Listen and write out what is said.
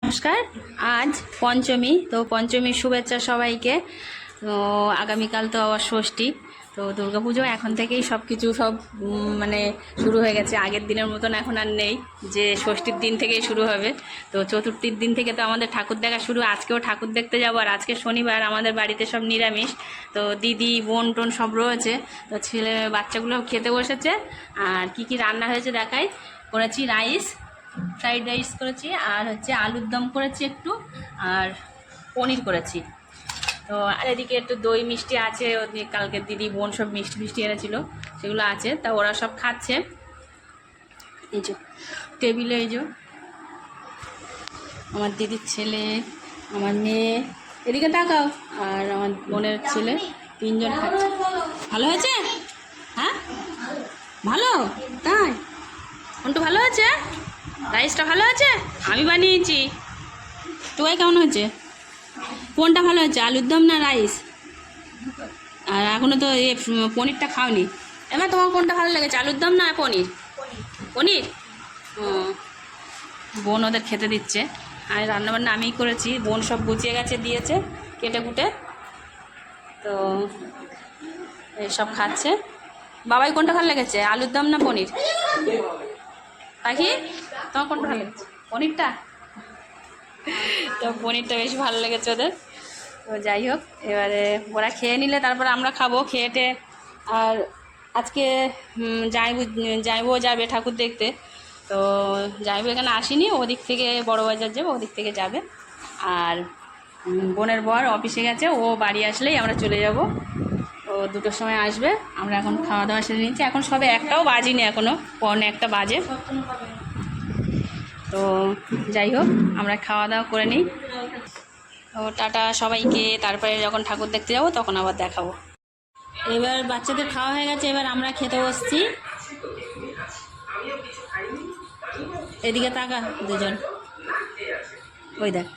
নমস্কার। আজ পঞ্চমী, তো পঞ্চমীর শুভেচ্ছা সবাইকে। তো আগামীকাল তো আবার ষষ্ঠী, তো দুর্গাপুজো এখন থেকেই সব কিছু মানে শুরু হয়ে গেছে। আগের দিনের মতন এখন আর নেই যে ষষ্ঠীর দিন থেকেই শুরু হবে। তো চতুর্থীর দিন থেকে তো আমাদের ঠাকুর দেখা শুরু। আজকেও ঠাকুর দেখতে যাবো, আর আজকে শনিবার, আমাদের বাড়িতে সব নিরামিষ। তো দিদি বোন টোন সব রয়েছে, তো ছেলে বাচ্চাগুলো খেতে বসেছে। আর কি কি রান্না হয়েছে দেখাই। করেছি রাইস, ফ্রাইড রাইস করেছি, আর হচ্ছে আলুর দম করেছি একটু, আর পনির করেছি। তো আর এদিকে একটু দই মিষ্টি আছে, ওদিকে কালকে দিদি বোন সব মিষ্টি মিষ্টি এনেছিল, সেগুলো আছে। তা ওরা সব খাচ্ছে। এই যে টেবিলে, এই যে আমার দিদির ছেলে, আমার মেয়ে, এদিকে তাকাও, আর আমার বোনের ছেলে, তিনজন খাচ্ছে। ভালো হয়েছে? হ্যাঁ ভালো, তাই কোনটা ভালো হয়েছে? রাইসটা ভালো আছে, আমি বানিয়েছি। তোয়াই কেমন হয়েছে? কোনটা ভালো হয়েছে, আলুর দম না রাইস? আর এখনও তো পনিরটা খাওনি। এবার তোমার কোনটা ভালো লেগেছে, আলুর দম না পনির? পনির। ও, বোন ওদের খেতে দিচ্ছে। আর রান্নাবান্না আমিই করেছি, বোন সব গুছিয়ে গেছে, দিয়েছে কেটে কুটে। তো সব খাচ্ছে। বাবাই কোনটা ভালো লেগেছে, আলুর দম না পনির? পাখি, তোমার কোনটা ভালো লেগেছে? পনিরটা। তো পনিরটা বেশি ভালো লেগেছে ওদের। তো যাই হোক, এবারে ওরা খেয়ে নিলে তারপর আমরা খাবো খেয়েটে। আর আজকে যাইবো যাবে ঠাকুর দেখতে। তো যাইবো এখানে আসেনি, ওদিক থেকে বড় বাজার যাবো, ওদিক থেকে যাবে। আর বোনের বর অফিসে গেছে, ও বাড়ি আসলেই আমরা চলে যাব। ও 2টোর সময় আসবে। আমরা এখন খাওয়া দাওয়া সেরে নিচ্ছি। এখন সবে একটাও বাজিনি, এখনও 1:45 বাজে। তো যাই হোক, আমরা খাওয়া দাওয়া করে নিই। তো টাটা সবাইকে, তারপরে যখন ঠাকুর দেখতে যাব তখন আবার দেখাবো। এবার বাচ্চাদের খাওয়া হয়ে গেছে, এবার আমরা খেতে বসছি। এদিকে তাকা দুজন, ওই দেখ।